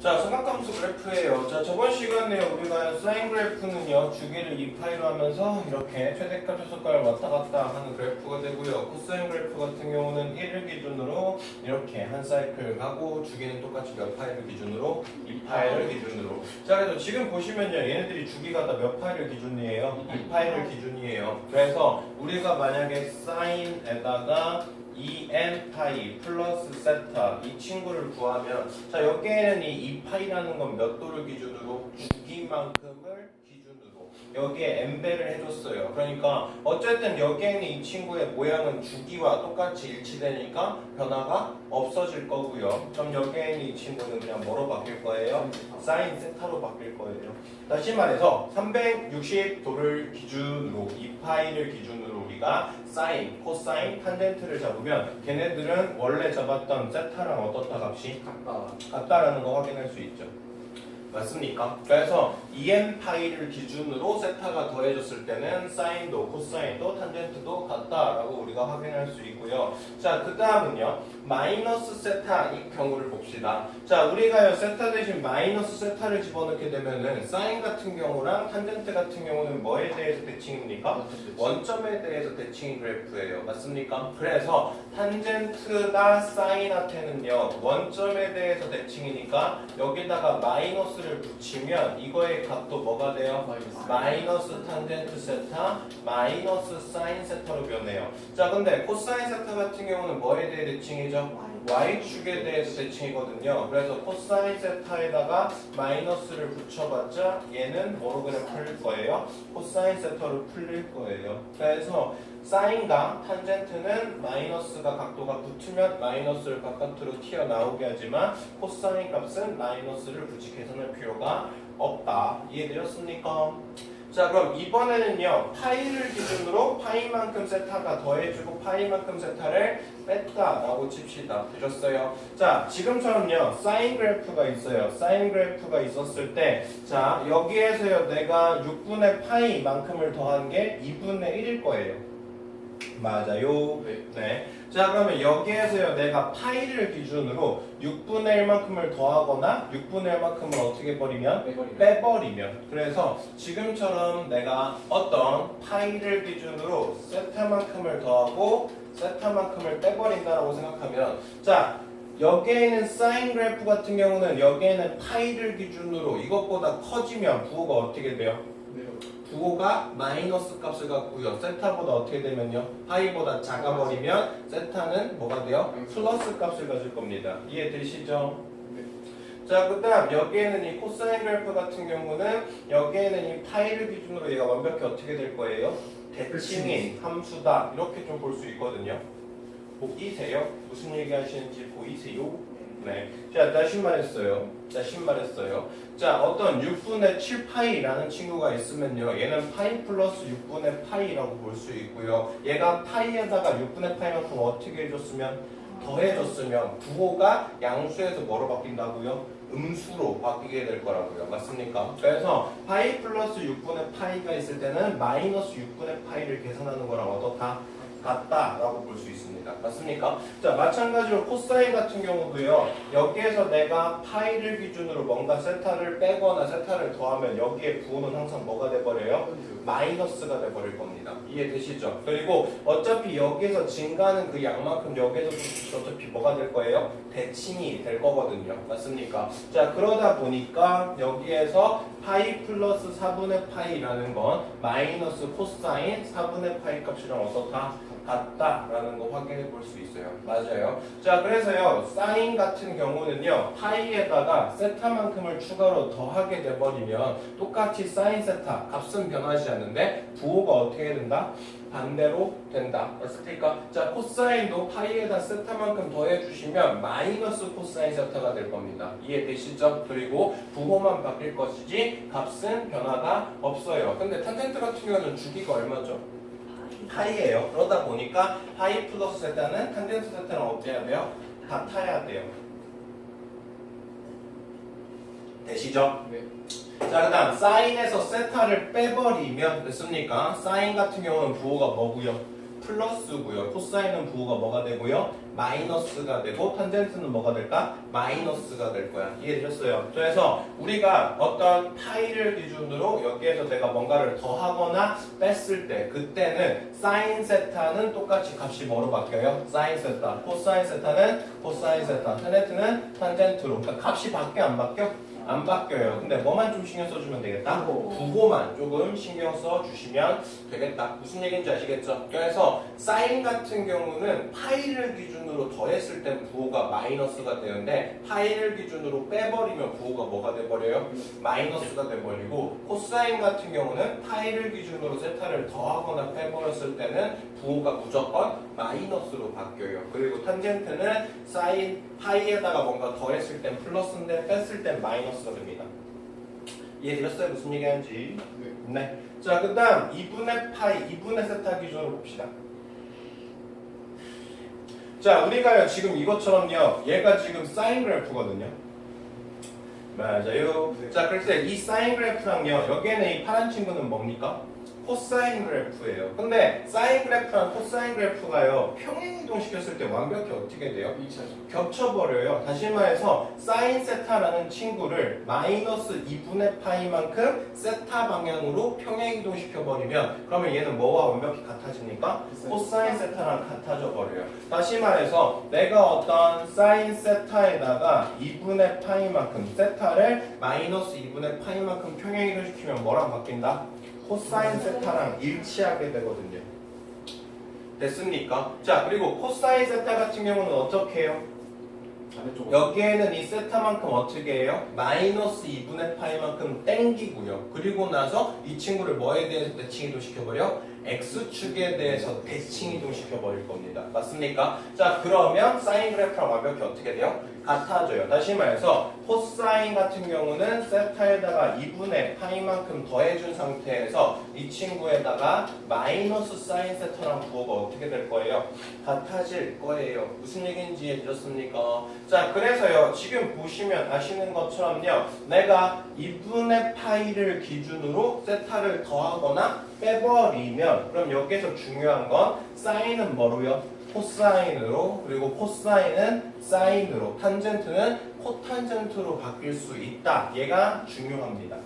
자, 삼각함수 그래프예요. 자, 저번 시간에 우리가 사인 그래프는요, 주기를 2파이로 하면서 이렇게 최대값, 최소값을 왔다 갔다 하는 그래프가 되고요. 코사인 그래프 같은 경우는 1을 기준으로 이렇게 한 사이클 가고, 주기는 똑같이 몇 파이를 기준으로? 2파이를 기준으로. 자, 그래서 지금 보시면요, 얘네들이 주기가 다 몇 파이를 기준이에요? 2파이를 기준이에요. 그래서 우리가 만약에 사인에다가 2n 파이 플러스 세타 이 친구를 구하면, 자, 여기에는 이 2파이라는 건 몇 도를 기준으로? 주기만큼을 기준으로 여기에 n배를 해줬어요. 그러니까 어쨌든 여기에는 이 친구의 모양은 주기와 똑같이 일치되니까 변화가 없어질 거고요. 그럼 여기에 있는 이 친구는 그냥 뭐로 바뀔 거예요? 사인 세타로 바뀔 거예요. 다시 말해서 360도를 기준으로 2파이를 기준으로 우리가 사인, 코사인, 탄젠트를 잡으면 걔네들은 원래 잡았던 세타랑 어떻다 값이? 같다라는 거 확인할 수 있죠. 맞습니까? 그래서 2n 파이를 기준으로 세타가 더해졌을 때는 사인도 코사인도 탄젠트도 같다라고 우리가 확인할 수 있고요. 자, 그 다음은요, 마이너스 세타 이 경우를 봅시다. 자, 우리가요 세타 대신 마이너스 세타를 집어넣게 되면은 사인 같은 경우랑 탄젠트 같은 경우는 뭐에 대해서 대칭입니까? 원점에 대해서 대칭인 그래프예요. 맞습니까? 그래서 탄젠트나 사인한테는요 원점에 대해서 대칭이니까 여기다가 마이너스를 붙이면 이거의 값도 뭐가 돼요? 마이너스 탄젠트 세타 마이너스 사인 세타로 변해요. 자, 근데 코사인 세타 같은 경우는 뭐에 대해 대칭이죠? y축에 대해서 대칭이거든요. 그래서 코사인 세타에다가 마이너스를 붙여봤자 얘는 뭐로 그냥 풀릴 거예요? 코사인 세타로 풀릴 거예요. 그래서 사인과 탄젠트는 마이너스가 각도가 붙으면 마이너스를 바깥으로 튀어나오게 하지만 코사인 값은 마이너스를 굳이 계산할 필요가 없다. 이해되셨습니까? 자, 그럼 이번에는요 파이를 기준으로 파이만큼 세타가 더해주고 파이만큼 세타를 뺐다라고 칩시다. 되셨어요? 자, 지금처럼요 사인 그래프가 있어요. 사인 그래프가 있었을 때, 자, 여기에서요 내가 6분의 파이만큼을 더한 게 2분의 1일 거예요. 맞아요. 네. 자, 그러면 여기에서요 내가 파이를 기준으로 6분의 1만큼을 더하거나 6분의 1만큼을 어떻게 버리면? 빼버리면. 그래서 지금처럼 내가 어떤 파이를 기준으로 세타만큼을 더하고 세타만큼을 빼버린다라고 생각하면, 자, 여기에는 사인 그래프 같은 경우는 여기에는 파이를 기준으로 이것보다 커지면 부호가 어떻게 돼요? 부호가 마이너스 값을 갖고요. 세타보다 어떻게 되면요? 파이보다 작아버리면 세타는 뭐가 돼요? 플러스 값을 가질 겁니다. 이해되시죠? 자, 그 다음 여기에는 이 코사인 그래프 같은 경우는 여기에는 이 파이를 기준으로 얘가 완벽히 어떻게 될 거예요? 대칭인 함수다. 이렇게 좀 볼 수 있거든요. 보이세요? 무슨 얘기 하시는지 보이세요? 네. 자, 다시 말했어요. 자, 어떤 6분의 7파이라는 친구가 있으면요. 얘는 파이 플러스 6분의 파이라고 볼 수 있고요. 얘가 파이에다가 6분의 파이만큼 어떻게 해줬으면? 더해줬으면 부호가 양수에서 뭐로 바뀐다고요? 음수로 바뀌게 될 거라고요. 맞습니까? 그래서 파이 플러스 6분의 파이가 있을 때는 마이너스 6분의 파이를 계산하는 거랑 어떻다? 같다라고 볼 수 있습니다. 맞습니까? 자, 마찬가지로 코사인 같은 경우도요. 여기에서 내가 파이를 기준으로 뭔가 세타를 빼거나 세타를 더하면 여기에 부호는 항상 뭐가 돼버려요? 마이너스가 돼버릴 겁니다. 이해되시죠? 그리고 어차피 여기에서 증가하는 그 양만큼 여기에서 어차피 뭐가 될 거예요? 대칭이 될 거거든요. 맞습니까? 자, 그러다 보니까 여기에서 파이 플러스 4분의 파이라는 건 마이너스 코사인 4분의 파이 값이랑 어떻다? 같다라는 거 확인해 볼 수 있어요. 맞아요. 자, 그래서요 사인 같은 경우는요 파이에다가 세타만큼을 추가로 더하게 돼버리면 똑같이 사인 세타 값은 변하지 않는데 부호가 어떻게 된다? 반대로 된다. 맞습니까? 자, 코사인도 파이에다 세타만큼 더해주시면 마이너스 코사인 세타가 될 겁니다. 이해되시죠? 그리고 부호만 바뀔 것이지 값은 변화가 없어요. 근데 탄젠트 같은 경우는 주기가 얼마죠? 파이예요. 그러다 보니까 파이 플러스 세타는 탄젠트 세타랑 어때야 돼요? 같아야 돼요. 되시죠? 네. 자, 그 다음 사인에서 세타를 빼버리면 됐습니까? 사인 같은 경우는 부호가 뭐고요? 플러스고요. 코사인은 부호가 뭐가 되고요? 마이너스가 되고 탄젠트는 뭐가 될까? 마이너스가 될 거야. 이해되셨어요? 그래서 우리가 어떤 파이를 기준으로 여기에서 내가 뭔가를 더하거나 뺐을 때 그때는 사인 세타는 똑같이 값이 뭐로 바뀌어요? 사인 세타. 코사인 세타는 코사인 세타. 탄젠트는 탄젠트로. 그러니까 값이 바뀌어 안 바뀌어? 안 바뀌어요. 근데 뭐만 좀 신경 써주면 되겠다? 부호만 조금 신경 써주시면 되겠다. 무슨 얘기인지 아시겠죠? 그래서 사인 같은 경우는 파이를 기준으로 더했을 때 부호가 마이너스가 되는데 파이를 기준으로 빼버리면 부호가 뭐가 돼버려요? 마이너스가 돼버리고 코사인 같은 경우는 파이를 기준으로 세타를 더하거나 빼버렸을 때는 부호가 무조건 마이너스로 바뀌어요. 그리고 탄젠트는 사인 파이에다가 뭔가 더했을 땐 플러스인데 뺐을 땐 마이너스가 됩니다. 이해되셨어요? 무슨 얘기하는지? 네. 자, 그 다음 2분의 파이, 2분의 세타 기준으로 봅시다. 자, 우리가요 지금 이것처럼요 얘가 지금 사인 그래프거든요. 맞아요. 자, 그럴 때 이 사인 그래프랑요 여기에는 이 파란 친구는 뭡니까? 코사인 그래프예요. 근데 사인 그래프랑 코사인 그래프가요 평행이동 시켰을 때 완벽히 어떻게 돼요? 겹쳐버려요. 다시 말해서 사인 세타라는 친구를 마이너스 2분의 파이만큼 세타 방향으로 평행이동 시켜버리면 그러면 얘는 뭐와 완벽히 같아집니까? 코사인 세타랑 같아져 버려요. 다시 말해서 내가 어떤 사인 세타에다가 2분의 파이만큼 세타를 마이너스 2분의 파이만큼 평행이동 시키면 뭐랑 바뀐다? 코사인 세타랑 일치하게 되거든요. 됐습니까? 자, 그리고 코사인 세타 같은 경우는 어떻게 해요? 여기에는 이 세타만큼 어떻게 해요? 마이너스 2분의 파이만큼 땡기고요. 그리고 나서 이 친구를 뭐에 대해서 대칭이동 시켜버려? X축에 대해서 대칭이동 시켜버릴 겁니다. 맞습니까? 자, 그러면 사인 그래프랑 완벽히 어떻게 돼요? 같아져요. 다시 말해서 코사인 같은 경우는 세타에다가 2분의 파이만큼 더해준 상태에서 이 친구에다가 마이너스 사인 세타랑 부호가 어떻게 될 거예요? 같아질 거예요. 무슨 얘기인지 이해되셨습니까? 자, 그래서요 지금 보시면 아시는 것처럼요 내가 2분의 파이를 기준으로 세타를 더하거나 빼버리면 그럼 여기에서 중요한 건 사인은 뭐로요? 코사인으로, 그리고 코사인은 사인으로, 탄젠트는 코탄젠트로 바뀔 수 있다. 얘가 중요합니다.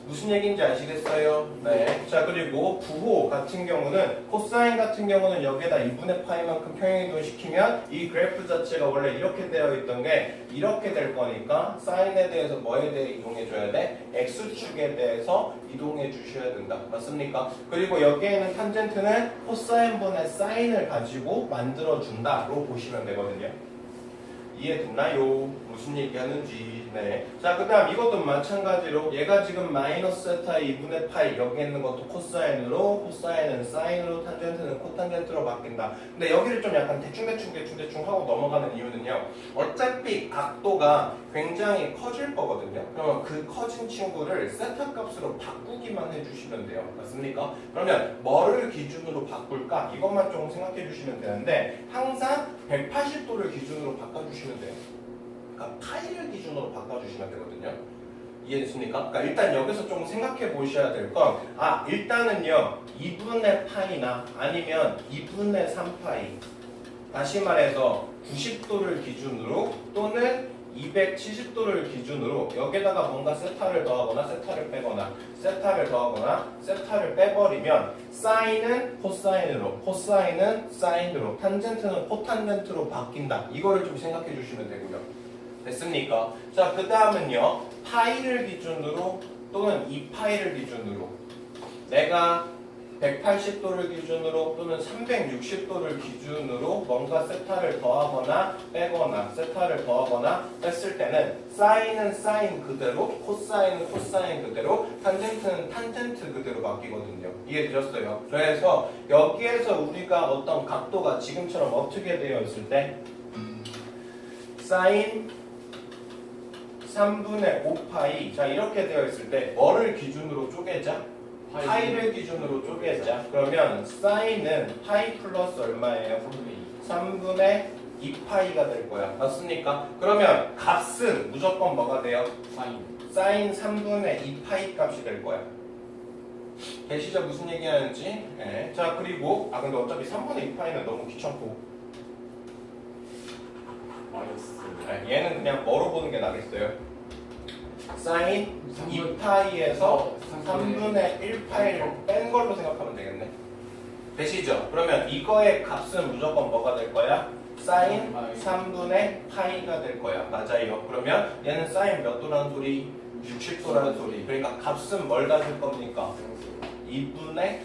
무슨 얘기인지 아시겠어요? 네. 자, 그리고 부호 같은 경우는 코사인 같은 경우는 여기에다 2분의 파이만큼 평행이동 시키면 이 그래프 자체가 원래 이렇게 되어 있던 게 이렇게 될 거니까 사인에 대해서 뭐에 대해 이동해 줘야 돼? X축에 대해서 이동해 주셔야 된다. 맞습니까? 그리고 여기에는 탄젠트는 코사인분의 사인을 가지고 만들어 준다로 보시면 되거든요. 이해됐나요? 무슨 얘기하는지. 네. 자, 그 다음 이것도 마찬가지로 얘가 지금 마이너스 세타의 2분의 파이 여기 있는 것도 코사인으로, 코사인은 사인으로, 탄젠트는 코탄젠트로 바뀐다. 근데 여기를 좀 약간 대충 하고 넘어가는 이유는요 어차피 각도가 굉장히 커질 거거든요. 그러면 그 커진 친구를 세타 값으로 바꾸기만 해주시면 돼요. 맞습니까? 그러면 뭐를 기준으로 바꿀까? 이것만 좀 생각해 주시면 되는데 항상 180도를 기준으로 바꿔주시면 돼요. 그러니까 파이를 기준으로 바꿔주시면 되거든요. 이해됐습니까? 그러니까 일단 여기서 좀 생각해 보셔야 될 건 일단은요 2분의 파이나 아니면 2분의 3파이 다시 말해서 90도를 기준으로 또는 270도를 기준으로 여기다가 뭔가 세타를 더하거나 세타를 빼거나 세타를 더하거나 세타를 빼버리면 사인은 코사인으로, 코사인은 사인으로, 탄젠트는 코탄젠트로 바뀐다. 이거를 좀 생각해 주시면 되고요. 됐습니까? 자, 그 다음은요 파이를 기준으로 또는 2파이를 기준으로 내가 180도를 기준으로 또는 360도를 기준으로 뭔가 세타를 더하거나 빼거나 세타를 더하거나 뺐을 때는 사인은 사인 그대로, 코사인은 코사인 그대로, 탄젠트는 탄젠트 그대로 바뀌거든요. 이해되셨어요? 그래서 여기에서 우리가 어떤 각도가 지금처럼 어떻게 되어 있을 때 사인 3분의 5파이 자 이렇게 되어 있을 때 뭐를 기준으로 쪼개자? 파이를 기준으로 쪼개자. 그러면 사인은 파이 플러스 얼마예요? 3분의 2파이가 될 거야. 맞습니까? 그러면 값은 무조건 뭐가 돼요? 사인 3분의 2파이 값이 될 거야. 계시죠? 무슨 얘기하는지? 네. 자, 그리고 근데 어차피 3분의 2파이는 너무 귀찮고 얘는 그냥 뭐로 보는 게 나겠어요? 사인 2파이에서 3분의 1파이를 뺀 걸로 생각하면 되겠네. 되시죠? 그러면 이거의 값은 무조건 뭐가 될 거야? 사인 3분의 파이가 될 거야. 맞아요. 그러면 얘는 사인 몇 도라는 소리? 60도라는 소리. 그러니까 값은 뭘 가질 겁니까? 2분의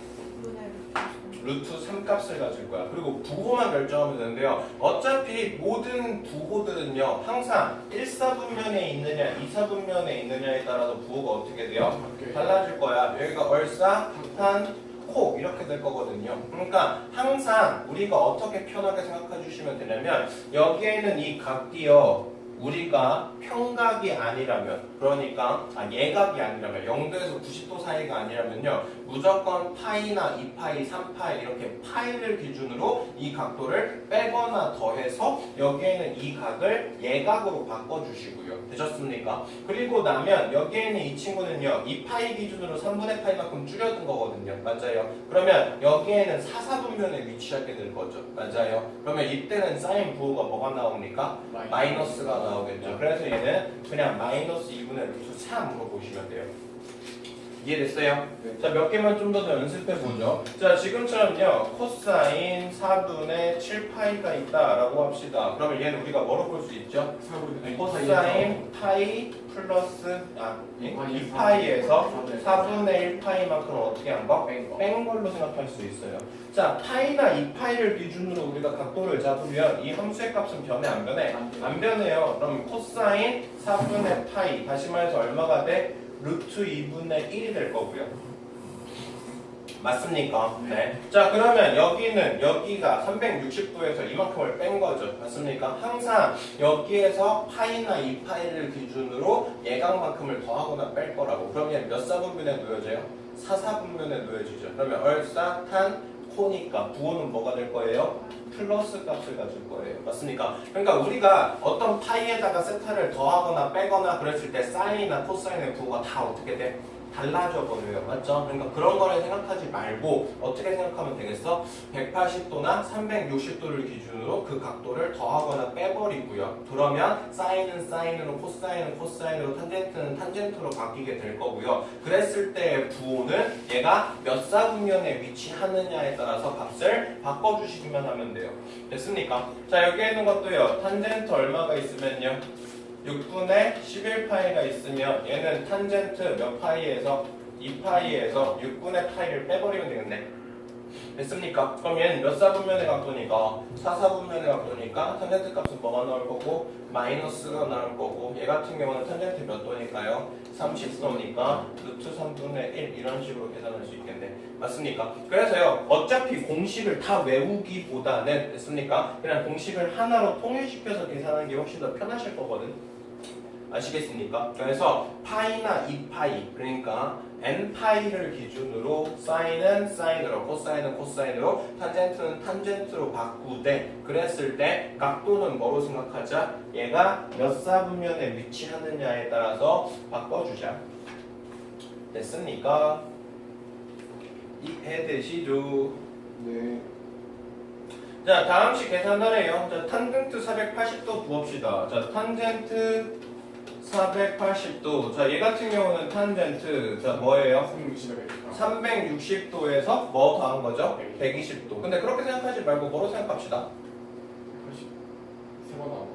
루트 3값을 가질 거야. 그리고 부호만 결정하면 되는데요. 어차피 모든 부호들은요. 항상 1사분면에 있느냐 2사분면에 있느냐에 따라서 부호가 어떻게 돼요? 달라질 거야. 여기가 얼싸, 탄, 코 이렇게 될 거거든요. 그러니까 항상 우리가 어떻게 편하게 생각해 주시면 되냐면 여기에는 이 각이요. 우리가 평각이 아니라면 그러니까 예각이 아니라면 0도에서 90도 사이가 아니라면요 무조건 파이나 2파이, 3파이 이렇게 파이를 기준으로 이 각도를 빼거나 더해서 여기에는 이 각을 예각으로 바꿔주시고요. 되셨습니까? 그리고 나면 여기에는 이 친구는요 2파이 기준으로 3분의 파이만큼 줄여둔 거거든요. 맞아요. 그러면 여기에는 사사분면에 위치하게 될 거죠. 맞아요. 그러면 이때는 사인 부호가 뭐가 나옵니까? 마이너스가 나오겠죠. 그래서 얘는 그냥 마이너스 2분의 루트 3으로 보시면 돼요. 이해됐어요? 네. 자, 몇 개만 좀 더 연습해 보죠. 자, 지금처럼요, 코사인 4분의 7파이가 있다라고 합시다. 그러면 얘는 우리가 뭐로 볼 수 있죠? 코사인 파이 플러스 2파이에서 4분의 1파이만큼 어떻게 한 거? 뺀 걸로 생각할 수 있어요. 자, 파이나 2파이를 기준으로 우리가 각도를 잡으면 이 함수의 값은 변해 안 변해? 안 변해요. 그럼 코사인 4분의 파이 다시 말해서 얼마가 돼? 루트 2분의 1이 될 거고요. 맞습니까? 네. 자, 그러면 여기가 360도에서 이만큼을 뺀 거죠. 맞습니까? 항상 여기에서 파이나 2파이를 기준으로 예각만큼을 더하거나 뺄 거라고. 그러면 몇 사분면에 놓여져요? 4사분면에 놓여지죠. 그러면 얼싸, 탄, 코니까 부호는 뭐가 될 거예요? 플러스 값을 가질 거예요. 맞습니까? 그러니까 우리가 어떤 파이에다가 세타를 더하거나 빼거나 그랬을 때 사인이나 코사인의 부호가 다 어떻게 돼? 달라져 버려요. 맞죠? 그러니까 그런 거를 생각하지 말고 어떻게 생각하면 되겠어? 180도나 360도를 기준으로 그 각도를 더하거나 빼버리고요. 그러면 사인은 사인으로, 코사인은 코사인으로, 탄젠트는 탄젠트로 바뀌게 될 거고요. 그랬을 때의 부호는 얘가 몇 사분면에 위치하느냐에 따라서 값을 바꿔주시기만 하면 돼요. 됐습니까? 자, 여기에 있는 것도요. 탄젠트 얼마가 있으면요. 6분의 11파이가 있으면 얘는 탄젠트 몇 파이에서 2파이에서 6분의 파이를 빼버리면 되겠네. 됐습니까? 그럼 얘는 몇 사분면의 각도니까 4사분면의 각도니까 탄젠트 값은 뭐가 나올 거고 마이너스가 나올 거고 얘 같은 경우는 탄젠트 몇 도니까요? 30도니까 루트 3분의 1 이런 식으로 계산할 수 있겠네. 맞습니까? 그래서요 어차피 공식을 다 외우기보다는 됐습니까? 그냥 공식을 하나로 통일시켜서 계산하는 게 훨씬 더 편하실 거거든. 아시겠습니까? 그래서 파이나 2파이 그러니까 n파이를 기준으로 사인은 사인으로 코사인은 코사인으로 탄젠트는 탄젠트로 바꾸되 그랬을 때 각도는 뭐로 생각하자? 얘가 몇 사분면에 위치하느냐에 따라서 바꿔주자. 됐습니까? 이해되시죠? 네. 자, 다음식 계산하래요. 자, 탄젠트 480도 구합시다. 자, 탄젠트 480도. 자, 얘 같은 경우는 탄젠트. 자, 뭐예요? 360도에서 뭐 더한 거죠? 120도. 근데 그렇게 생각하지 말고 뭐로 생각합시다? 3번 나와.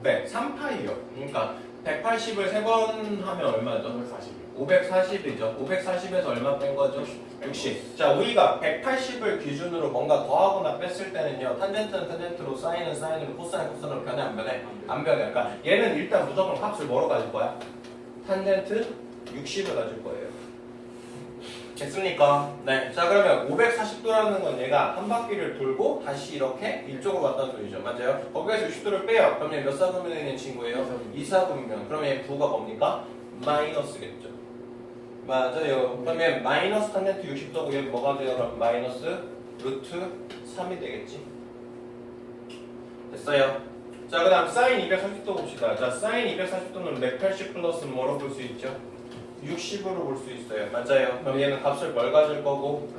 네, 3파이요. 그러니까 180을 3번 하면 얼마죠? 540. 540이죠. 540에서 얼마 뺀 거죠? 60. 자, 우리가 180을 기준으로 뭔가 더하거나 뺐을 때는요. 탄젠트는 탄젠트로, 사인은 사인으로, 코사인 코사인으로 변해 안 변해? 안 변해. 그러니까 얘는 일단 무조건 값을 뭐로 가질 거야? 탄젠트 60을 가질 거예요. 됐습니까? 네. 자, 그러면 540도라는 건 얘가 한 바퀴를 돌고 다시 이렇게 이쪽으로 왔다는 소리죠. 맞아요? 거기에서 60도를 빼요. 그럼 얘 몇 사분면에 있는 친구예요? 2사분면. 그럼 얘 부호가 뭡니까? 마이너스겠죠. 맞아요. 그러면 마이너스 탄젠트 60도고 얘 뭐가 돼요? 그럼 마이너스 루트 3이 되겠지. 됐어요. 자, 그 다음 사인 240도 봅시다. 자, 사인 240도는 180 플러스 뭐로 볼 수 있죠? 60으로 볼 수 있어요. 맞아요. 그럼 얘는 값을 뭘 가질 거고?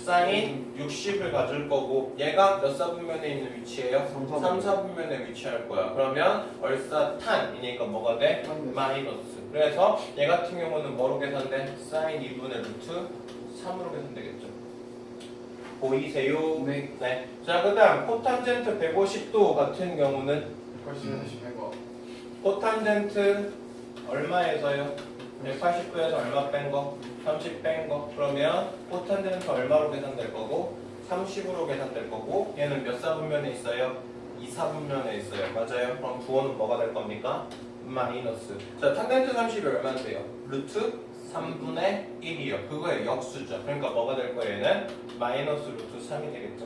사인 60을 가질 거고 얘가 몇 사분면에 있는 위치예요? 3, 4분면에 위치할 거야. 그러면 얼싸 탄이니까 뭐가 돼? 마이너스. 그래서 얘 같은 경우는 뭐로 계산돼? 사인 2분의 루트 3으로 계산되겠죠. 보이세요? 네. 네. 자, 그 다음 코탄젠트 150도 같은 경우는 180도 코탄젠트 얼마에서요? 180도에서 얼마 뺀 거? 30 뺀 거. 그러면 코탄젠트 얼마로 계산될 거고 30으로 계산될 거고 얘는 몇 사분면에 있어요? 2, 4분면에 있어요. 맞아요? 그럼 부호는 뭐가 될 겁니까? 마이너스. 자, 탄젠트 30이 얼마인데요? 루트 3분의 1이요. 그거의 역수죠. 그러니까 뭐가 될 거예요? 얘는 마이너스 루트 3이 되겠죠.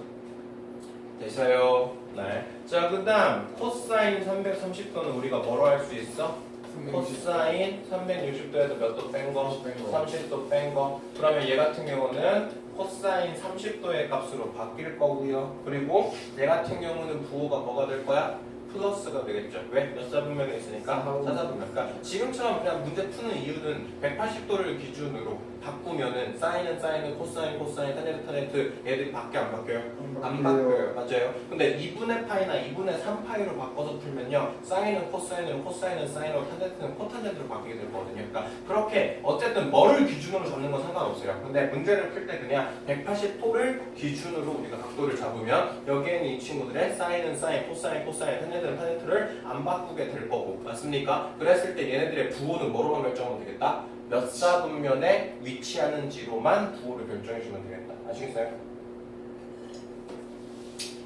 됐어요? 네. 자, 그 다음 코사인 330도는 우리가 뭐로 할 수 있어? 코사인 360도에서 몇 도 뺀 거? 30도 뺀 거. 그러면 얘 같은 경우는 코사인 30도의 값으로 바뀔 거고요. 그리고 얘 같은 경우는 부호가 뭐가 될 거야? 플러스가 되겠죠. 왜? 몇 사분면에 있으니까? 4사분면. 그러니까 지금처럼 그냥 문제 푸는 이유는 180도를 기준으로 바꾸면은 사인은 사인은 코사인 코사인 탄젠트 탄젠트 얘들이 밖에 안 바뀌어요? 안 바뀌어요. 맞아요. 근데 2분의 파이나 2분의 3파이로 바꿔서 풀면요. 사인은 코사인으로 코사인은 사인으로 탄젠트는 코탄젠트로 바뀌게 되거든요. 그러니까 그렇게 어쨌든 뭐를 기준으로 잡는 건 상관없어요. 근데 문제를 풀 때 그냥 180도를 기준으로 우리가 각도를 잡으면 여기에는 이 친구들의 사인은 사인, 코사인 코사인, 탄젠트는 탄젠트를 안 바꾸게 될 거고 맞습니까? 그랬을 때 얘네들의 부호는 뭐로만 결정하면 되겠다? 몇 사분면에 위치하는지로만 부호를 결정해주면 되겠다. 아시겠어요?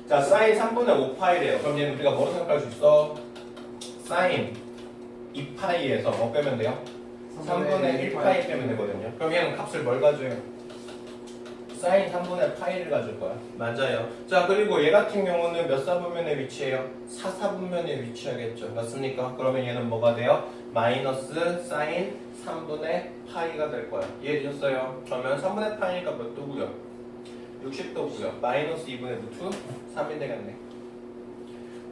자, 사인 3분의 5파이래요. 그럼 얘는 우리가 뭐로 생각할 수 있어? 사인 2파이에서 뭐 빼면 돼요? 3분의 1파이 빼면 되거든요. 그럼 얘는 값을 뭘 가져요? 사인 3분의 파이를 가질 거야. 맞아요. 자, 그리고 얘 같은 경우는 몇 사분면에 위치해요? 4사분면에 위치하겠죠. 맞습니까? 그러면 얘는 뭐가 돼요? 마이너스 사인 3분의 파이가 될 거야. 이해되셨어요? 그러면 3분의 파이니까 몇 도고요? 60도고요. 마이너스 2분의 루트 3이 되겠네.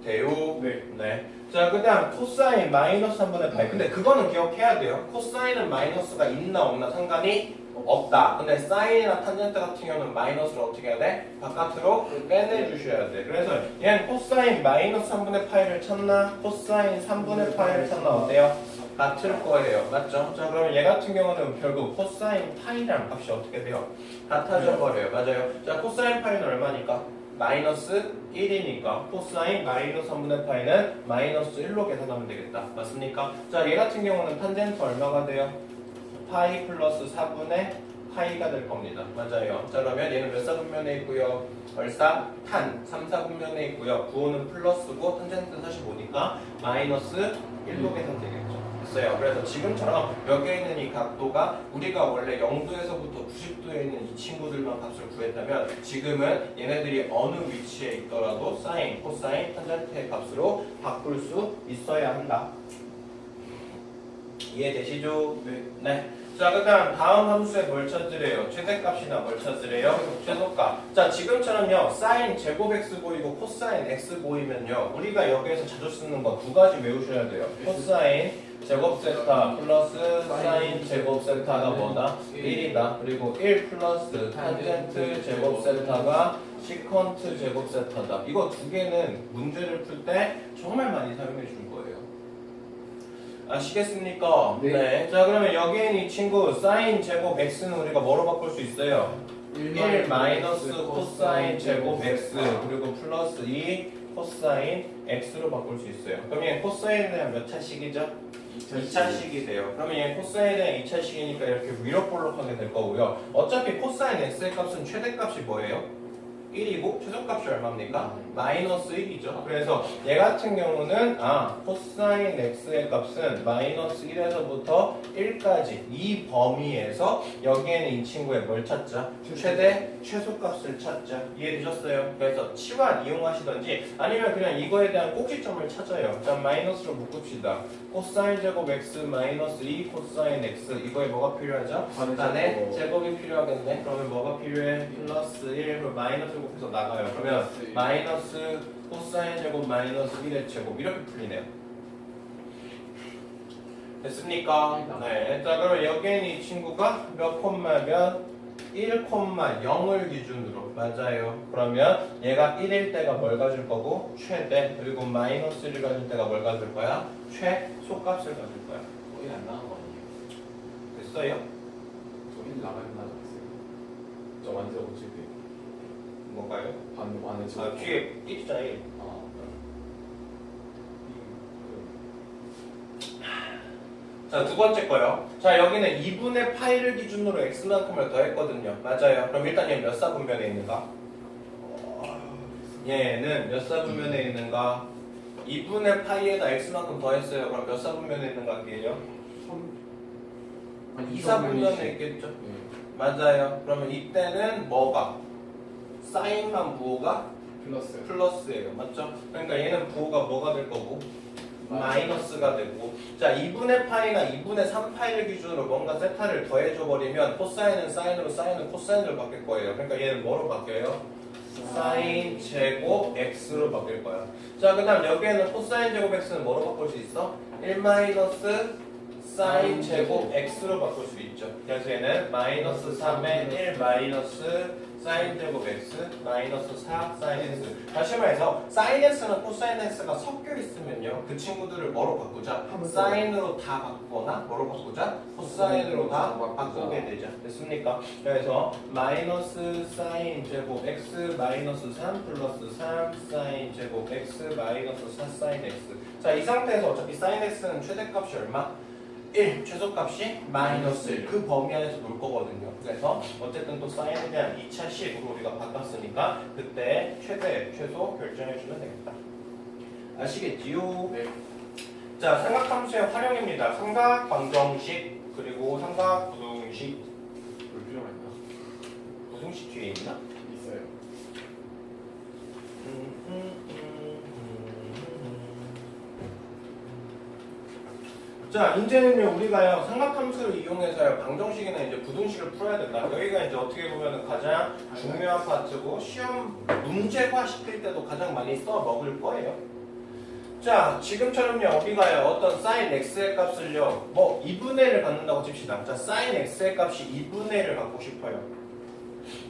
돼요? 네. 자, 그 다음 코사인 마이너스 3분의 파이. 근데 그거는 기억해야 돼요. 코사인은 마이너스가 있나 없나 상관이 없다. 근데 사인이나 탄젠트 같은 경우는 마이너스를 어떻게 해야 돼? 바깥으로 빼내주셔야 돼. 그래서 얘는 코사인 마이너스 3분의 파이를 찾나? 코사인 3분의 파이를 찾나? 어때요? 같을 거예요. 맞죠? 자, 그러면 얘 같은 경우는 결국 코사인 파이랑 값이 어떻게 돼요? 같아져 버려요. 맞아요. 자, 코사인 파이는 얼마니까? 마이너스 1이니까 코사인 마이너스 3분의 파이는 마이너스 1로 계산하면 되겠다. 맞습니까? 자, 얘 같은 경우는 탄젠트 얼마가 돼요? 파이 플러스 4분의 파이가 될 겁니다. 맞아요. 자, 그러면 얘는 몇 사분면에 있고요? 얼싸 탄 3, 4분면에 있고요. 부호는 플러스고 탄젠트 45니까 마이너스 1로 계산되겠죠. 됐어요. 그래서 지금처럼 여기에 있는 이 각도가 우리가 원래 0도에서부터 90도에 있는 이 친구들만 값을 구했다면 지금은 얘네들이 어느 위치에 있더라도 사인, 코사인, 탄젠트의 값으로 바꿀 수 있어야 한다. 이해되시죠? 네. 자, 그 다음 함수에 뭘 찾으래요? 최대값이나 뭘 찾으래요? 최소값. 자, 지금처럼요 사인 제곱 x 보이고 코사인 x 보이면요 우리가 여기에서 자주 쓰는 거 두 가지 외우셔야 돼요. 코사인 제곱 세타 플러스 사인 제곱 세타가 뭐다? 1이다. 그리고 1 플러스 탄젠트 제곱 세타가 시컨트 제곱 세타다. 이거 두 개는 문제를 풀 때 정말 많이 사용해 줄 거예요. 아시겠습니까? 네. 자, 그러면 여기엔 이 친구 사인 제곱 x는 우리가 뭐로 바꿀 수 있어요? 1 마이너스 코사인 제곱 x 그리고 플러스 2 코사인 x로 바꿀 수 있어요. 그럼 얘 코사인에 대한 몇 차식이죠? 2차식이 돼요. 그러면 얘 코사인에 대한 2차식이니까 이렇게 위로볼록하게 될 거고요. 어차피 코사인 x의 값은 최대값이 뭐예요? 1이고 최소값이 얼마입니까? 마이너스 1이죠. 그래서 얘 같은 경우는 코사인 x의 값은 마이너스 1에서부터 1까지 이 범위에서 여기에는 이 친구의 뭘 찾자? 최대 최소값을 찾자. 이해되셨어요? 그래서 치환 이용하시던지 아니면 그냥 이거에 대한 꼭지점을 찾아요. 자, 마이너스로 묶읍시다. 코사인 제곱 x 마이너스 2 코사인 x 이거에 뭐가 필요하죠? 단의 제곱이 필요하겠네. 그러면 뭐가 필요해? 플러스 1 그리고 마이너스 곱해서 나가요. 그러면 마이너스 코사인 제곱 마이너스 1의 제곱 이렇게 풀리네요. 됐습니까? 네. 자, 그럼 여기에는 이 친구가 몇 콤마 몇? 1,0을 기준으로 맞아요. 그러면 얘가 1일 때가 뭘 가질 거고 최대 그리고 마이너스 1을 가질 때가 뭘 가질 거야? 최소값을 가질 거야. 거의 안 나간 거 아니에요? 됐어요? 저기 나가긴 하지 않았어요? 저 완전 오칠 때 뭐가요? 반에 저 아 뒤에 1이잖아 1. 아, 자, 두 번째 거요. 자, 여기는 2분의 파이를 기준으로 x만큼을 더했거든요. 맞아요. 그럼 일단 얘는 몇 사분면에 있는가? 얘는 몇 사분면에 있는가? 2분의 파이에다 x만큼 더했어요. 그럼 몇 사분면에 있는 관계예요? 2사분면에 있겠죠? 네. 맞아요. 그러면 이때는 뭐가? 사인만 부호가 플러스 플러스예요. 맞죠? 그러니까 얘는 부호가 뭐가 될 거고? 마이너스가 되고 자 2분의 파이나 2분의 3파이를 기준으로 뭔가 세타를 더해줘 버리면 코사인은 사인으로 사인은 코사인으로 바뀔 거예요. 그러니까 얘는 뭐로 바뀌어요? 사인 제곱 x로 바뀔 거야. 자 그 다음 여기에는 코사인 제곱 x는 뭐로 바꿀 수 있어? 1 마이너스 사인 제곱 x로 바꿀 수 있죠. 그래서 얘는 마이너스 3에 1 마이너스 사인 제곱 x 마이너스 4 사인 x. 다시 말해서 사인 x는 코사인 x가 섞여 있으면요 그 친구들을 뭐로 바꾸자? 사인으로 다 바꾸거나 뭐로 바꾸자? 코사인으로 다 바꾸게 되죠. 됐습니까? 그래서 마이너스 사인 제곱 x 마이너스 3 플러스 3 사인 제곱 x 마이너스 4 사인 x. 자 이 상태에서 어차피 사인 x는 최대값이 얼마? 1 최소값이 마이너스 1 그 범위 안에서 놀 거거든요. 그래서 어쨌든 또 사인에 대한 2차 식으로 우리가 바꿨으니까 그때 최대 최소 결정해 주면 되겠다. 아시겠지요? 네. 자 삼각함수의 활용입니다. 삼각 방정식 그리고 삼각 부등식. 볼 필요가 있나? 부등식 뒤에 있나? 있어요. 자, 이제는요, 우리가요, 삼각함수를 이용해서요, 방정식이나 이제 부등식을 풀어야 된다. 여기가 이제 어떻게 보면 가장 중요한 파트고, 시험 문제화 시킬 때도 가장 많이 써먹을 거예요. 자, 지금처럼요, 우리가요, 어떤 sin x의 값을요, 뭐, 2분의 1을 갖는다고 칩시다. 자, sin x의 값이 2분의 1을 갖고 싶어요.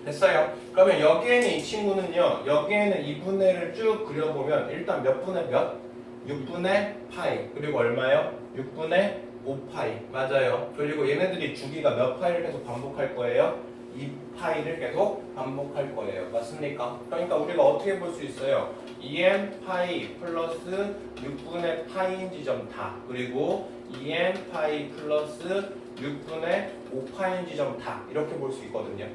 됐어요? 그러면 여기에는 이 친구는요, 여기에는 2분의 1을 쭉 그려보면, 일단 몇 분의 몇? 6분의 파이. 그리고 얼마요? 6분의 5파이. 맞아요. 그리고 얘네들이 주기가 몇 파이를 계속 반복할 거예요? 2파이를 계속 반복할 거예요. 맞습니까? 그러니까 우리가 어떻게 볼 수 있어요? 2n 파이 플러스 6분의 파이인 지점 다. 그리고 2n 파이 플러스 6분의 5파이인 지점 다. 이렇게 볼 수 있거든요.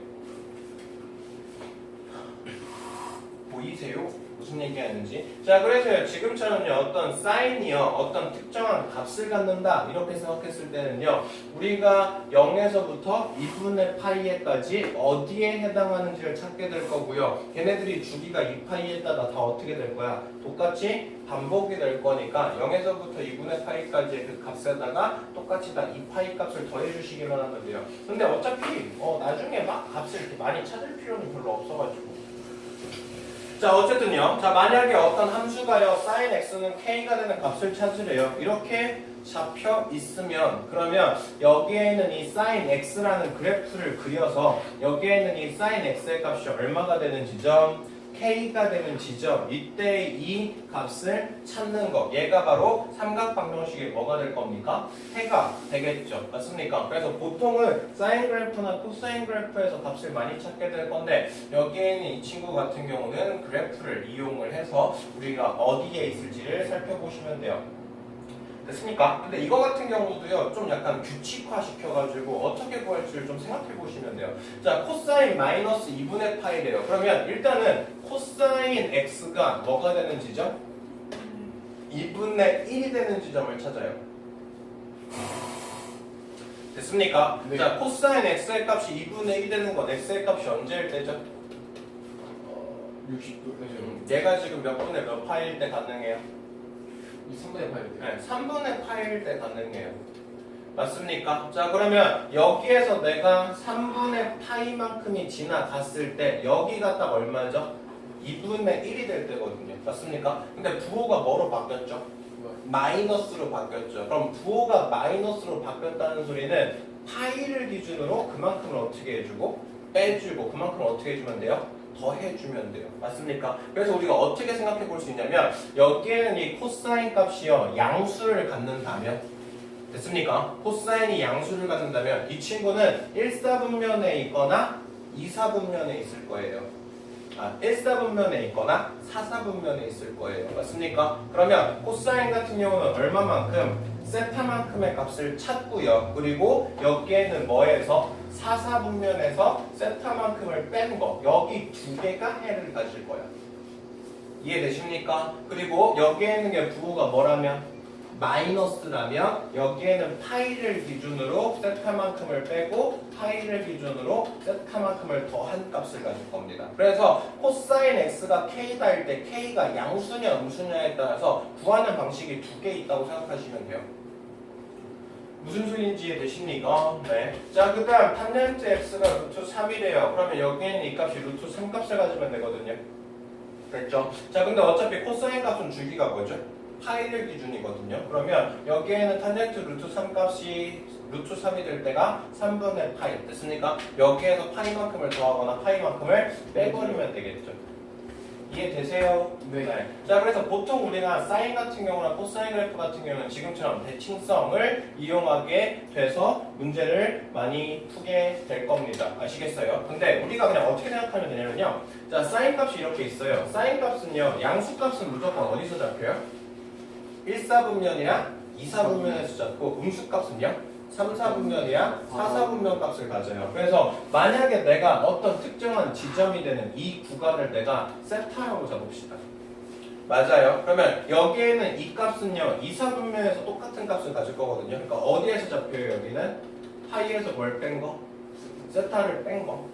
보이세요? 무슨 얘기하는지. 자, 그래서요, 지금처럼요, 어떤 사인이요, 어떤 특정한 값을 갖는다, 이렇게 생각했을 때는요, 우리가 0에서부터 2분의 파이에까지 어디에 해당하는지를 찾게 될 거고요, 걔네들이 주기가 2파이에 따라 다 어떻게 될 거야? 똑같이 반복이 될 거니까 0에서부터 2분의 파이까지의 그 값에다가 똑같이 다 2파이 값을 더해 주시기만 하면 돼요. 근데 어차피 나중에 막 값을 이렇게 많이 찾을 필요는 별로 없어가지고. 자 어쨌든요. 자 만약에 어떤 함수가요 sin x는 k가 되는 값을 찾으래요. 이렇게 잡혀 있으면 그러면 여기에는 이 sin x라는 그래프를 그려서 여기에는 이 sin x의 값이 얼마가 되는 지점? k가 되는 지점. 이때 이 값을 찾는 거. 얘가 바로 삼각방정식의 뭐가 될 겁니까? 해가 되겠죠. 맞습니까? 그래서 보통은 사인 그래프나 코사인 그래프에서 값을 많이 찾게 될 건데 여기에 있는 이 친구 같은 경우는 그래프를 이용을 해서 우리가 어디에 있을지를 살펴보시면 돼요. 됐습니까? 근데 이거 같은 경우도요 좀 약간 규칙화 시켜가지고 어떻게 구할지를 좀 생각해 보시면 돼요. 자 코사인 마이너스 2분의 파이래요. 그러면 일단은 코사인 x가 뭐가 되는 지점? 2분의 1이 되는 지점을 찾아요. 됐습니까? 네. 자 코사인 x의 값이 2분의 1이 되는 건 x의 값이 언제일 때죠? 60도 얘가 지금 몇 분의 몇 파일 때 가능해요? 이 3분의 8이 돼요. 네, 3분의 파일 때 가능해요. 맞습니까? 자 그러면 여기에서 내가 3분의 파이만큼이 지나갔을 때 여기가 딱 얼마죠? 2분의 1이 될 때거든요. 맞습니까? 근데 부호가 뭐로 바뀌었죠? 마이너스로 바뀌었죠. 그럼 부호가 마이너스로 바뀌었다는 소리는 파이를 기준으로 그만큼을 어떻게 해주고? 빼주고 그만큼 어떻게 해주면 돼요? 더 해주면 돼요. 맞습니까? 그래서 우리가 어떻게 생각해 볼 수 있냐면 여기에는 이 코사인 값이요 양수를 갖는다면 됐습니까? 코사인이 양수를 갖는다면 이 친구는 1사분면에 있거나 2사분면에 있을 거예요. 1사분면에 있거나 4사분면에 있을 거예요. 맞습니까? 그러면 코사인 같은 경우는 얼마만큼? 세타만큼의 값을 찾고요. 그리고 여기에는 뭐에서? 4사분면에서 세타만큼을 뺀 거. 여기 두 개가 해를 가질 거야. 이해되십니까? 그리고 여기에 있는 게 부호가 뭐라면? 마이너스라면 여기에는 파이를 기준으로 세타만큼을 빼고 파이를 기준으로 세타만큼을 더한 값을 가질 겁니다. 그래서 코사인 x가 k다 할 때 k가 양수냐 음수냐에 따라서 구하는 방식이 두 개 있다고 생각하시면 돼요. 무슨 소리인지 이해되십니까? 네. 자, 그 다음 탄젠트 x가 루트 3이래요. 그러면 여기에는 이 값이 루트 3값을 가지면 되거든요. 됐죠? 자, 근데 어차피 코사인 값은 주기가 뭐죠? 파이를 기준이거든요. 그러면 여기에는 탄젠트 루트 3 값이 루트 3이 될 때가 3분의 파이 됐습니까? 여기에서 파이만큼을 더하거나 파이만큼을 빼버리면 되겠죠. 이해되세요? 네. 자, 그래서 보통 우리가 사인 같은 경우나 코사인 그래프 같은 경우는 지금처럼 대칭성을 이용하게 돼서 문제를 많이 푸게 될 겁니다. 아시겠어요? 근데 우리가 그냥 어떻게 생각하면 되냐면요. 자, 사인 값이 이렇게 있어요. 사인 값은요, 양수 값은 무조건 어디서 잡혀요? 1사분면이랑 2사분면에서 잡고 음수 값은요? 3사분면이랑 4사분면 값을 가져요. 그래서 만약에 내가 어떤 특정한 지점이 되는 이 구간을 내가 세타라고 잡읍시다. 맞아요. 그러면 여기에는 이 값은요 2사분면에서 똑같은 값을 가질 거거든요. 그러니까 어디에서 잡혀요? 여기는 파이에서 뭘 뺀 거? 세타를 뺀 거.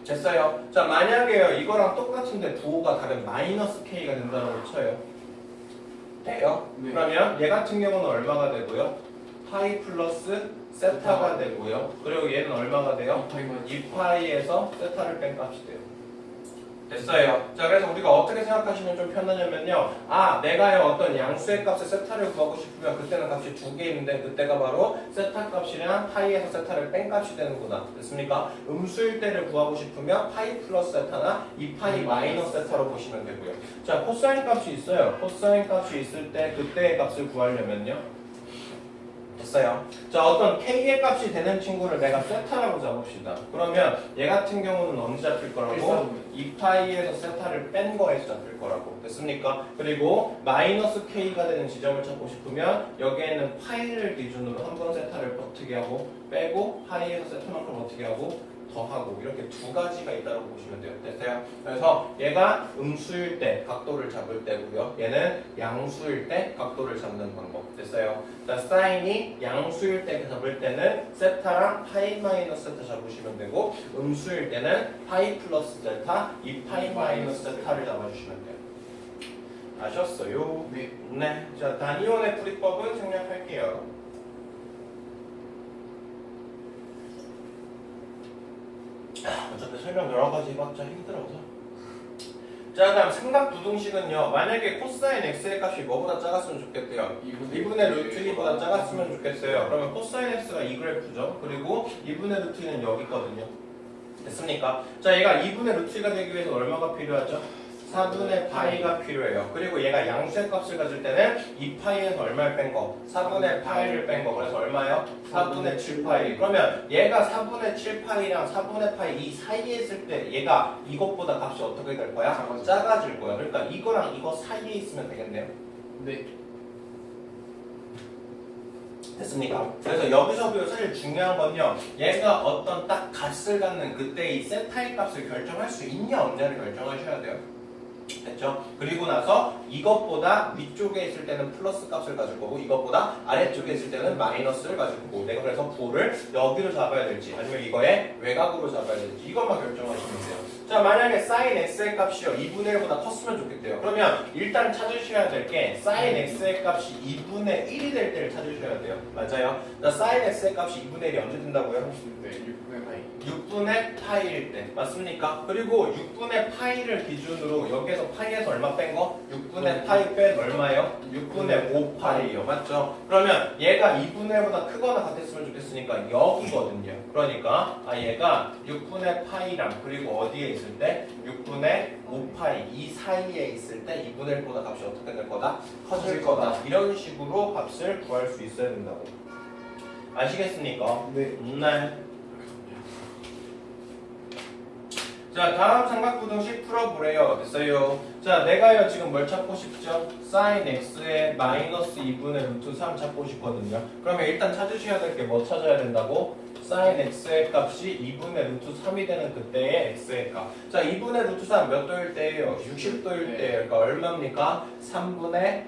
됐어요. 자, 만약에요 이거랑 똑같은데 부호가 다른 마이너스 k가 된다고 쳐요. 돼요? 네. 그러면 얘 같은 경우는 얼마가 되고요? 파이 플러스 세타가 되고요. 그리고 얘는 얼마가 돼요? 2파이에서 세타를 뺀 값이 돼요. 됐어요. 자, 그래서 우리가 어떻게 생각하시면 좀 편하냐면요. 내가요 어떤 양수의 값에 세타를 구하고 싶으면 그때는 값이 두 개 있는데 그때가 바로 세타 값이랑 파이에서 세타를 뺀 값이 되는구나. 됐습니까? 음수일 때를 구하고 싶으면 파이 플러스 세타나 2파이 마이너스 세타로 보시면 되고요. 자, 코사인 값이 있어요. 코사인 값이 있을 때 그때의 값을 구하려면요. 됐어요. 자, 어떤 k의 값이 되는 친구를 내가 세타라고 잡읍시다. 그러면 얘 같은 경우는 언제 잡힐 거라고? 2파이에서 세타를 뺀 거에서 잡힐 거라고. 됐습니까? 그리고 마이너스 k가 되는 지점을 찾고 싶으면 여기에는 파이를 기준으로 한 번 세타를 어떻게 하고 빼고 파이에서 세타만큼 어떻게 하고 더하고 이렇게 두 가지가 있다고 보시면 돼요. 됐어요? 그래서 얘가 음수일 때 각도를 잡을 때고요. 얘는 양수일 때 각도를 잡는 방법. 됐어요? 자, 사인이 양수일 때 잡을 때는 세타랑 파이 마이너스 세타 잡으시면 되고 음수일 때는 파이 플러스 세타, 2파이 마이너스 세타를 잡아주시면 돼요. 아셨어요? 네. 네. 자, 다니온의 풀이법은 생략할게요. 어차피 설명 여러 가지 해봤자 힘들어서. 자, 다음 삼각부등식은요. 만약에 코사인 x의 값이 뭐보다 작았으면 좋겠대요. 2분의 루트 2보다 작았으면 좋겠어요. 그러면 코사인 x가 이 그래프죠. 그리고 2분의 루트 2는 여기 있거든요. 됐습니까? 자, 얘가 2분의 루트 2가 되기 위해서 얼마가 필요하죠? 4분의 파이가 필요해요. 그리고 얘가 양수의 값을 가질 때는 2파이에서 얼마를 뺀 거? 4분의 파이를 뺀 거. 그래서 얼마예요? 4분의 7파이. 그러면 얘가 4분의 7파이랑 4분의 파이 이 사이에 있을 때 얘가 이것보다 값이 어떻게 될 거야? 작아질 거야. 그러니까 이거랑 이거 사이에 있으면 되겠네요. 네. 됐습니까? 그래서 여기서 사실 중요한 건요. 얘가 어떤 딱 값을 갖는 그때 이 세타의 값을 결정할 수 있냐 없냐를 결정하셔야 돼요. 됐죠? 그리고 나서 이것보다 위쪽에 있을 때는 플러스 값을 가질 거고 이것보다 아래쪽에 있을 때는 마이너스를 가질 거고 내가 그래서 부호를 여기로 잡아야 될지 아니면 이거에 외곽으로 잡아야 될지 이것만 결정하시면 돼요. 자, 만약에 sin x의 값이요 2분의 1보다 컸으면 좋겠대요. 그러면 일단 찾으셔야 될 게 sin x의 값이 2분의 1이 될 때를 찾으셔야 돼요. 맞아요? 자, sin x의 값이 2분의 1이 언제 된다고요? 네, 6분의 파이. 6분의 파이일 때 맞습니까? 그리고 6분의 파이를 기준으로 여기에서 파이에서 얼마 뺀 거? 6분의 파이 뺀 얼마예요? 6분의 5파이요. 맞죠? 그러면 얘가 2분의 1보다 크거나 같았으면 좋겠으니까 여기거든요. 그러니까 얘가 6분의 파이랑 그리고 어디에 있을 때? 6분의 5파이 이 사이에 있을 때 2분의 1보다 값이 어떻게 될 거다? 커질 거다. 이런 식으로 값을 구할 수 있어야 된다고. 아시겠습니까? 네. 네. 자, 다음 삼각부등식 풀어보래요. 됐어요. 자, 내가요 지금 뭘 찾고 싶죠? sin x의 마이너스 2분의 루트 3 찾고 싶거든요. 그러면 일단 찾으셔야 될 게 뭐 찾아야 된다고? sin x의 값이 2분의 루트 3이 되는 그때의 x의 값. 자, 2분의 루트 3 몇 도일 때예요? 60도일 때예요. 그러니까 얼마입니까? 3분의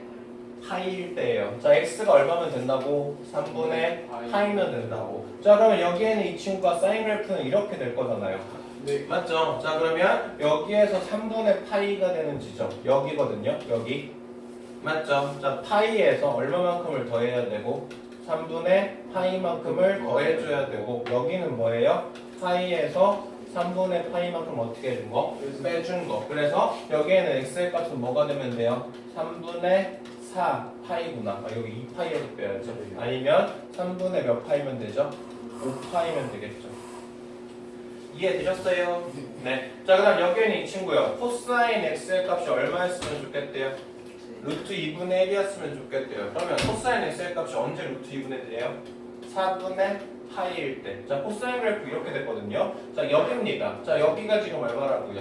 파이일 때예요. 자, x가 얼마면 된다고? 3분의 파이면 된다고. 자, 그러면 여기에는 이 친구가 사인 그래프는 이렇게 될 거잖아요. 네. 맞죠? 자, 그러면 여기에서 3분의 파이가 되는 지점 여기거든요. 여기 맞죠? 자, 파이에서 얼마만큼을 더해야 되고 3분의 파이만큼을 더해줘야 되고 여기는 뭐예요? 파이에서 3분의 파이만큼 어떻게 해준 거? 빼준 거. 그래서 여기에는 x의 값은 뭐가 되면 돼요? 3분의 4 파이구나. 여기 2파이에서 빼야죠. 아니면 3분의 몇 파이면 되죠? 5파이면 되겠죠. 이해되셨어요? 네. 자, 그 다음 여기에는 이 친구요. 코사인 x의 값이 얼마였으면 좋겠대요? 루트 2분의 1이었으면 좋겠대요. 그러면 코사인 x의 값이 언제 루트 2분의 1이에요? 4분의 파이일 때. 자, 코사인 그래프 이렇게 됐거든요. 자, 여기입니다. 자, 여기가 지금 얼마라고요?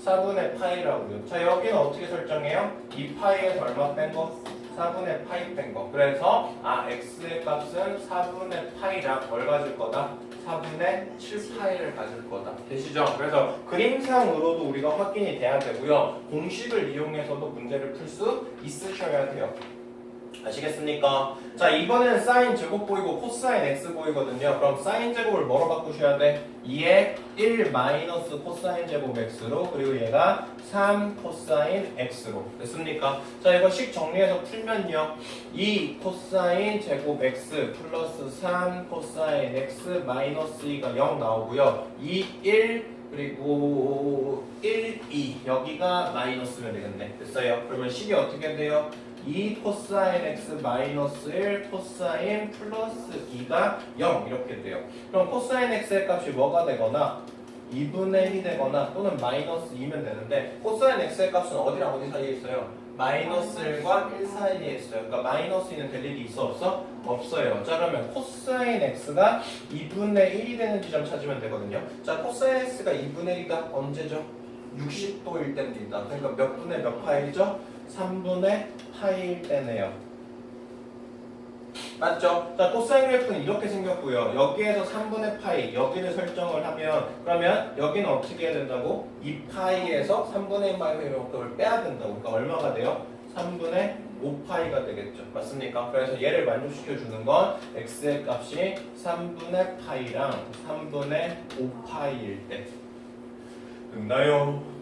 4분의 파이라고요. 자, 여기는 어떻게 설정해요? 2파이에서 얼마 뺀 거? 4분의 파이 뺀 거. 그래서 x의 값은 4분의 파이랑 뭘 가질 거다? 4분의 7파이를 가질 거다. 되시죠? 그래서 그림상으로도 우리가 확인이 돼야 되고요. 공식을 이용해서도 문제를 풀 수 있으셔야 돼요. 아시겠습니까? 자, 이번에는 사인 제곱 보이고 코사인 x 보이거든요. 그럼 사인 제곱을 뭐로 바꾸셔야 돼? 2에 1 마이너스 코사인 제곱 x로 그리고 얘가 3 코사인 x로 됐습니까? 자, 이거 식 정리해서 풀면요. 2 코사인 제곱 x 플러스 3 코사인 x 마이너스 2가 0 나오고요. 2, 1 그리고 1, 2 여기가 마이너스면 되겠네. 됐어요? 그러면 식이 어떻게 돼요? 2 코사인 x 마이너스 1 코사인 플러스 2가 0 이렇게 돼요. 그럼 코사인 x의 값이 뭐가 되거나 2분의 1이 되거나 또는 마이너스 2면 되는데 코사인 x의 값은 어디랑 어디 사이에 있어요? 마이너스 1과 1 사이에 있어요. 그러니까 마이너스 2는 될 일이 있어 없어? 없어요. 자, 그러면 코사인 x가 2분의 1이 되는 지점 찾으면 되거든요. 자, 코사인 x가 2분의 1이가 언제죠? 60도일 때입니다. 그러니까 몇 분의 몇 파이죠? 3분의 파이일 때네요. 맞죠? 자, 코사인 그래프는 이렇게 생겼고요. 여기에서 3분의 파이, 여기를 설정을 하면 그러면 여기는 어떻게 해야 된다고? 2파이에서 3분의 1만큼을 빼야 된다고. 그러니까 얼마가 돼요? 3분의 5파이가 되겠죠. 맞습니까? 그래서 얘를 만족시켜 주는 건 x의 값이 3분의 파이랑 3분의 5파이일 때. 됐나요?